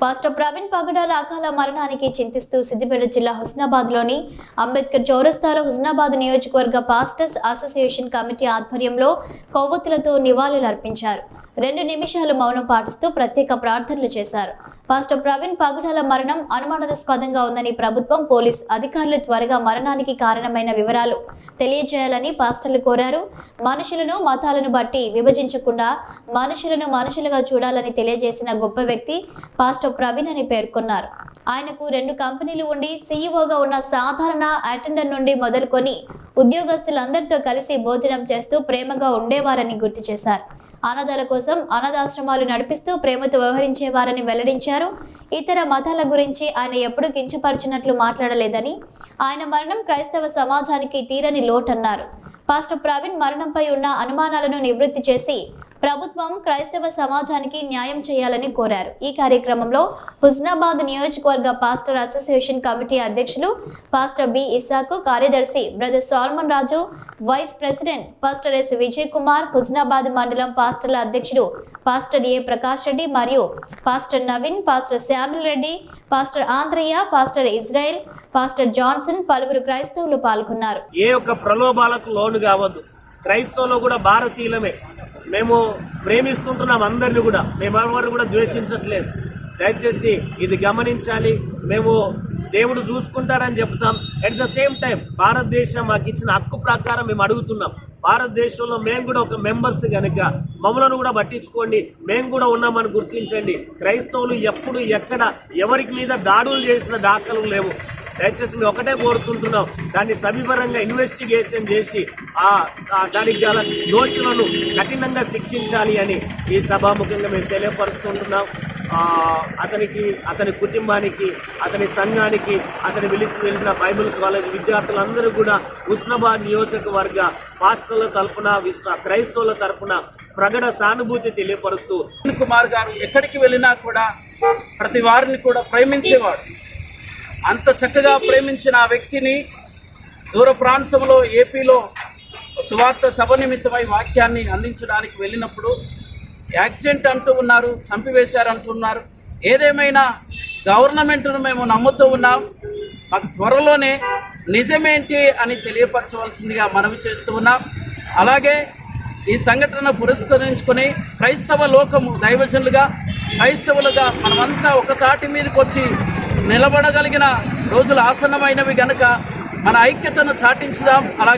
Pastor Praveen పగడాల అకాల మరణానికి చింతిస్తూ సిద్దిపేట జిల్లా హుస్నాబాద్లోని అంబేద్కర్ చౌరస్తాలో హుస్నాబాద్ నియోజకవర్గ పాస్టర్స్ అసోసియేషన్ కమిటీ ఆధ్వర్యంలో కొవ్వొత్తులతో నివాళులర్పించారు. 2 నిమిషాలు మౌనం పాటిస్తూ ప్రత్యేక ప్రార్థనలు చేశారు. పాస్టర్ ప్రవీణ్ పగడాల మరణం అనుమానాస్పదంగా ఉందని ప్రభుత్వం, పోలీస్ అధికారులు త్వరగా మరణానికి కారణమైన వివరాలు తెలియజేయాలని పాస్టర్లు కోరారు. మనుషులను మతాలను బట్టి విభజించకుండా మనుషులను మనుషులుగా చూడాలని తెలియజేసిన గొప్ప వ్యక్తి పాస్టర్ ప్రవీణ్ అని పేర్కొన్నారు. ఆయనకు 2 కంపెనీలు ఉండి సీఈఓగా ఉన్న సాధారణ అటెండర్ నుండి మొదలుకొని ఉద్యోగస్తులందరితో కలిసి భోజనం చేస్తూ ప్రేమగా ఉండేవారని గుర్తు చేశారు. అనాథాల కోసం అనాథాశ్రమాలు నడిపిస్తూ ప్రేమతో వ్యవహరించేవారని వెల్లడించారు. ఇతర మతాల గురించి ఆయన ఎప్పుడూ కించపరిచినట్లు మాట్లాడలేదని, ఆయన మరణం క్రైస్తవ సమాజానికి తీరని లోటన్నారు. పాస్టర్ ప్రవీణ్ మరణంపై ఉన్న అనుమానాలను నివృత్తి చేసి ప్రభుత్వం క్రైస్తవ సమాజానికి న్యాయం చేయాలని కోరారు. ఈ కార్యక్రమంలో హుస్నాబాద్ నియోజకవర్గ పాస్టర్ అసోసియేషన్ కమిటీ అధ్యక్షులు పాస్టర్ బి ఇసాకు, కార్యదర్శి brother Solomon Raju, vice president pastor S Vijay Kumar, Husnabad మండలం పాస్టర్ల అధ్యక్షుడు పాస్టర్ ఏ ప్రకాష్ రెడ్డి మరియు pastor Naveen, pastor Shyamil Reddy, pastor Andhraiah, pastor Israel, pastor Johnson, పలువురు క్రైస్తవులు పాల్గొన్నారు. ఏ ఒక్క ప్రలోభాలకు లోను కావద్దు. క్రైస్తవులు కూడా భారతీయులమే. మేము ప్రేమిస్తుంటున్నాం అందరినీ కూడా, మేమెవరు కూడా ద్వేషించట్లేదు. దయచేసి ఇది గమనించాలి. మేము దేవుడు చూసుకుంటాడని చెప్తాం. అట్ ద సేమ్ టైం భారతదేశం మాకు ఇచ్చిన హక్కు ప్రకారం మేము అడుగుతున్నాం. భారతదేశంలో మేము కూడా ఒక మెంబర్స్ కనుక మమ్మల్ని కూడా పట్టించుకోండి, మేము కూడా ఉన్నామని గుర్తించండి. క్రైస్తవులు ఎప్పుడు ఎక్కడ ఎవరికి మీద దాడులు చేసిన దాఖలు లేవు. దయచేసి మేము ఒకటే కోరుకుంటున్నాం, దాన్ని సవివరంగా ఇన్వెస్టిగేషన్ చేసి దానికి గల దోషులను కఠినంగా శిక్షించాలి అని ఈ సభాముఖంగా మేము తెలియపరుస్తుంటున్నాం. అతని కుటుంబానికి, అతని సంఘానికి, అతని వెళ్ళిన బైబిల్ కాలేజ్ విద్యార్థులందరూ కూడా హుస్నాబాద్ నియోజకవర్గ పాస్టర్ల తరపున, క్రైస్తవుల తరపున ప్రగడ సానుభూతి తెలియపరుస్తూ, కుమార్ గారు ఎక్కడికి వెళ్ళినా కూడా ప్రతి వారిని కూడా ప్రేమించేవాడు. అంత చక్కగా ప్రేమించిన ఆ వ్యక్తిని దూర ప్రాంతంలో ఏపీలో సువార్త సభ నిమిత్తమై వాక్యాన్ని అందించడానికి వెళ్ళినప్పుడు యాక్సిడెంట్ అంటూ ఉన్నారు, చంపివేశారంటున్నారు. ఏదేమైనా గవర్నమెంట్ను మేము నమ్ముతూ ఉన్నాం. మాకు త్వరలోనే నిజమేంటి అని తెలియపరచవలసిందిగా మనవి చేస్తూ ఉన్నాం. అలాగే ఈ సంఘటన పురస్కరించుకొని క్రైస్తవ లోకము, దైవజనులుగా, క్రైస్తవులుగా మనమంతా ఒక తాటి మీదకి వచ్చి నిలబడగలిగిన రోజులు ఆసన్నమైనవి గనుక మన ఐక్యతను చాటించుదాం. అలాగే